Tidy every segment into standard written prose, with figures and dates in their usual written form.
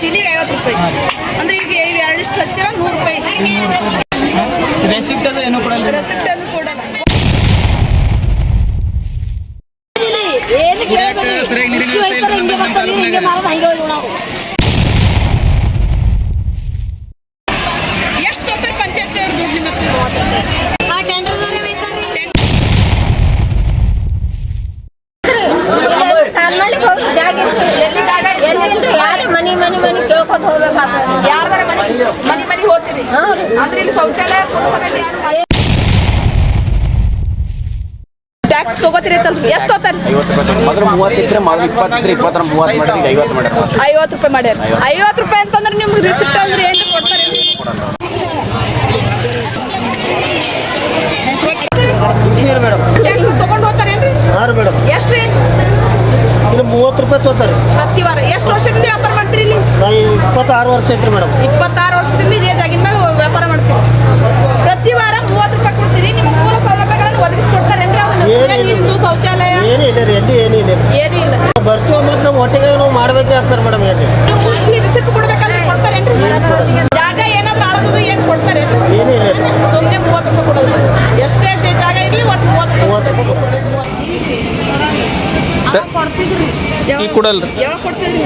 ಚೀಲಿಗೆ 50 ರೂಪಾಯಿ ಅಂದ್ರೆ ಈಗ ಇವು ಎರಡಿಷ್ಟು ಹಚ್ಚಿರ 100 ರೂಪಾಯಿ. ರೆಸಿಪ್ಟ್ ಅದು ಏನು ಕೊಡಲ್ಲ. ರೆಸಿಪ್ಟ್ ಅದು ಕೊಡಲ್ಲ. ಎಷ್ಟು ತೊಂದ್ರೆ ಪಂಚಾಯತ್ ಮನಿ ಕೇಳ್ಕೊತ ಹೋಗ್ಬೇಕಾಗ್ತದೆ. ಯಾರ್ದಾರ ಮನಿ ಹೋಗ್ತೀರಿ ಅಂದ್ರೆ ಇಲ್ಲಿ ಶೌಚಾಲಯ ಟ್ಯಾಕ್ಸ್ ತಗೋತೀರಿ ಎಷ್ಟು ಹೋಗ್ತಾರೆ? 50 ರೂಪಾಯಿ ಮಾಡ್ಯಾರ. 50 ರೂಪಾಯಿ ಅಂತಂದ್ರೆ ನಿಮ್ಗೆ ರಿಸಿಪ್ಟ್ ಅಂದ್ರೆ ಏನು ಕೊಡ್ತಾರೆ? ಟ್ಯಾಕ್ಸ್ ತಗೊಂಡು ಹೋಗ್ತಾರೇನ್ರಿ? ಎಷ್ಟು ರೀ? 30 ರೂಪಾಯಿ ತೋತಾರೆ ಪ್ರತಿ ವಾರ. ಎಷ್ಟು ವರ್ಷದಿಂದ ವ್ಯಾಪಾರ ಮಾಡ್ತೀರಿ ಇಲ್ಲಿ? 26 ವರ್ಷ ಐತ್ರಿ ಮೇಡಮ್. 26 ವರ್ಷದಿಂದ ಇದೇ ಜಾಗಿನ ಮ್ಯಾಗ ವ್ಯಾಪಾರ ಮಾಡ್ತೀರಿ. ಪ್ರತಿ ವಾರ 30 ರೂಪಾಯಿ ಕೊಡ್ತೀರಿ. ನಿಮ್ಮ ಮೂಲ ಸೌಲಭ್ಯಗಳನ್ನು ಒದಗಿಸ್ಕೊಡ್ತಾರೇನ್ರಿ? ನೀರಿಂದು ಶೌಚಾಲಯ ಏನೂ ಇಲ್ಲ ರೀ, ಎಲ್ಲಿ ಏನೂ ಇಲ್ಲ. ಏನೂ ಇಲ್ಲ. ಬರ್ತೀವಿ ಮತ್ತು ನಮ್ಮ ಹೊಟ್ಟೆಗೆ ನಾವು ಮಾಡಬೇಕೇ ಆಗ್ತಾರೆ ಮೇಡಮ್. ಏನು ನೀವು ಇಲ್ಲಿ ರಿಸಿಪ್ಟ್ ಕೊಡ್ಬೇಕಂದ್ರೆ ಕೊಡ್ತಾರೇನ್ರಿ? ಜಾಗ ಏನಾದ್ರೂ ಆಳೋದು ಏನು ಕೊಡ್ತಾರೆ? ಏನೂ ಇಲ್ಲ. ಸುಮ್ಮನೆ 30 ರೂಪಾಯಿ ಕೊಡೋದು. ಎಷ್ಟೇ ಜಾಗ ಇರಲಿ ಒಟ್ಟು 30 ರೂಪಾಯಿ. ಈಗ ಕೊಡಲ್ರಿ. ಯಾವಾಗ ಕೊಡ್ತಿದ್ರಿ?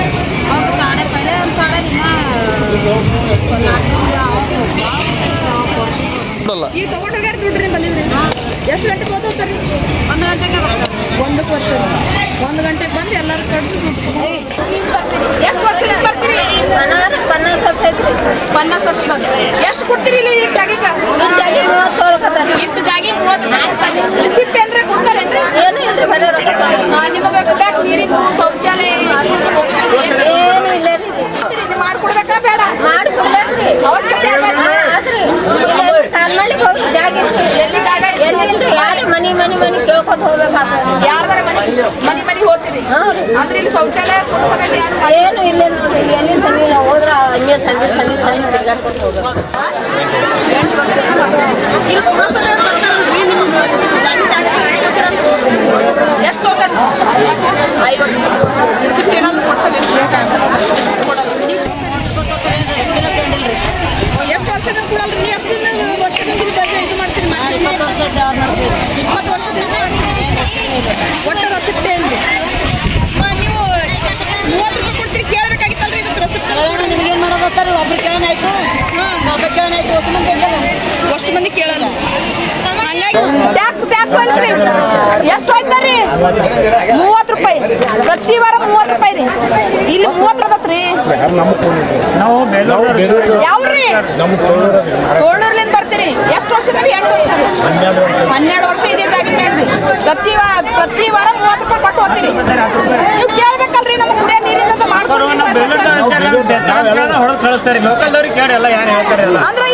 ಕೊಡಲ್ಲ. ಈಗ ತಗೊಂಡೋಗ್ಯಾರ ದುಡ್ಡ್ರಿ ಬಂದಿದ್ರಿ? ಎಷ್ಟು ಗಂಟೆಗೆ ಹೋಗ್ತಾರೆ? 1 ಗಂಟೆಗೆ ಬರ್ತಾರೆ. 1ಕ್ಕೆ ಬರ್ತೀರಿ. 1 ಗಂಟೆಗೆ ಬಂದು ಎಲ್ಲರೂ ಕಡ್ದು ಎಷ್ಟು ವರ್ಷದಿಂದ ಬರ್ತೀರಿ? 50 ವರ್ಷ ಐತ್ರಿ. 50 ವರ್ಷ ಬಂದು ಎಷ್ಟು ಕೊಡ್ತೀರಿ ಇಲ್ಲಿ ಜಾಗಕ್ಕೆ? ಇಷ್ಟು ಜಾಗಿ 30 ರೂಪಾಯಿ ಕೊಡ್ತಾರೆ. ರಿಸಿಪ್ಟ್ ಏನ್ರಿ ಕೊಡ್ತಾರೇನ್ರಿ? ಏನು ಇಲ್ರಿ, ಮನೆ ನಿಮಗೆ ಕೊಡ್ಬೇಕು ನೀರಿಂದು ಶೌಚಾಲಯ ಏನು ಇಲ್ಲ ರೀ. ಮಾಡ್ಕೊಡ್ಬೇಕಾ ಬೇಡ? ಮಾಡಿಕೊಡ್ಬೇಕ್ರಿ. ಅವಶ್ಯಕತೆ ಆದ್ರಿ ಕಾಲ್ಮಳ್ಳಿಗೆ ಹೋಗಿ ಜಾಗ ಎಲ್ಲಿ ಜಾಗ ಎಲ್ಲಿಲ್ರಿ. ಯಾರು ಮನಿ ಕೇಳ್ಕೊತ ಹೋಗ್ಬೇಕಾಗ್ತದೆ. ಯಾರ್ದಾರ ಮನಿ ಹೋಗ್ತೀರಿ ಅಂದ್ರೆ ಇಲ್ಲಿ ಶೌಚಾಲಯ ಏನು ಇಲ್ಲ ನೋಡ್ರಿ. ಎಲ್ಲಿ ಸನಿ ನಾವು ಹೋದ್ರ ಹಂಗೆ ಸಂಧಿ ತಿರ್ಗಾಡ್ಕೊತ ಹೋಗ್ಬೇಕು. 8 ವರ್ಷ ಇಲ್ಲಿ ಪುರಸಭೆ ಎಷ್ಟು ಹೋಗ್ತಾರೆ? 50 ರಿಸಿಪ್ಟ್ ಏನಾದ್ರು ಕೊಡ್ತಾರೆ? ಎಷ್ಟು ವರ್ಷದಿಂದ ಕೊಡಲ್ರಿ? ನೀವು ಎಷ್ಟು ವರ್ಷದಿಂದ ಇದು ಮಾಡ್ತೀರಿ? 20 ವರ್ಷದ 20 ವರ್ಷದಿಂದ ಒಟ್ಟು ರೆಸಿಪ್ಟ್ ಏನ್ರಿ? ನೀವು 30 ರೂಪಾಯಿ ಕೊಡ್ತೀರಿ. ಕೇಳಬೇಕಾಗಿತ್ತಲ್ರಿ ಇದು ರೆಸಿಪ್ಟ್? ನಿಮ್ಗೇನು ಮಾಡೋದಾರೆ? ಒಬ್ರು ಕೇಳೋಣಾಯ್ತು, ಒಬ್ರು ಕೇಳೋಣಾಯ್ತು. ಅಷ್ಟು ಮಂದಿ ಕೇಳಲ್ಲ. ಟ್ಯಾಕ್ಸ್ ಹೋಯ್ತ್ರಿ. ಎಷ್ಟು ಹೋಯ್ತಾರಿ? 30 ರೂಪಾಯಿ. ಪ್ರತಿ ವಾರ 30 ರೂಪಾಯಿ ರೀ. ಇಲ್ಲಿ 30 ಬರ್ತರಿ. ಯಾವ್ರಿ? ತೋಳೂರ್ಲಿಂದ ಬರ್ತೀರಿ. ಎಷ್ಟು ವರ್ಷದ? 8 ವರ್ಷ. 12 ವರ್ಷ ಇದೆ ಜಾಗಕ್ಕೆ. ಪ್ರತಿ ವಾರ 30 ರೂಪಾಯಿ ಕೊಟ್ಟು ಹೋಗ್ತೀರಿ. ನೀವು ಕೇಳ್ಬೇಕಲ್ರಿ ನಮ್ಮ ಕುಡಿಯೋ ನೀರಿನ ಮಾಡ್ಕೊಂಡು ಹೊಡೆದು ಕಳಿಸ್ತಾರೆ. ಲೋಕಲ್ದವ್ರಿಗೆ ಕೇಳಿ ಎಲ್ಲ ಯಾರು ಹೇಳ್ತಾರೆ. ಅಂದ್ರೆ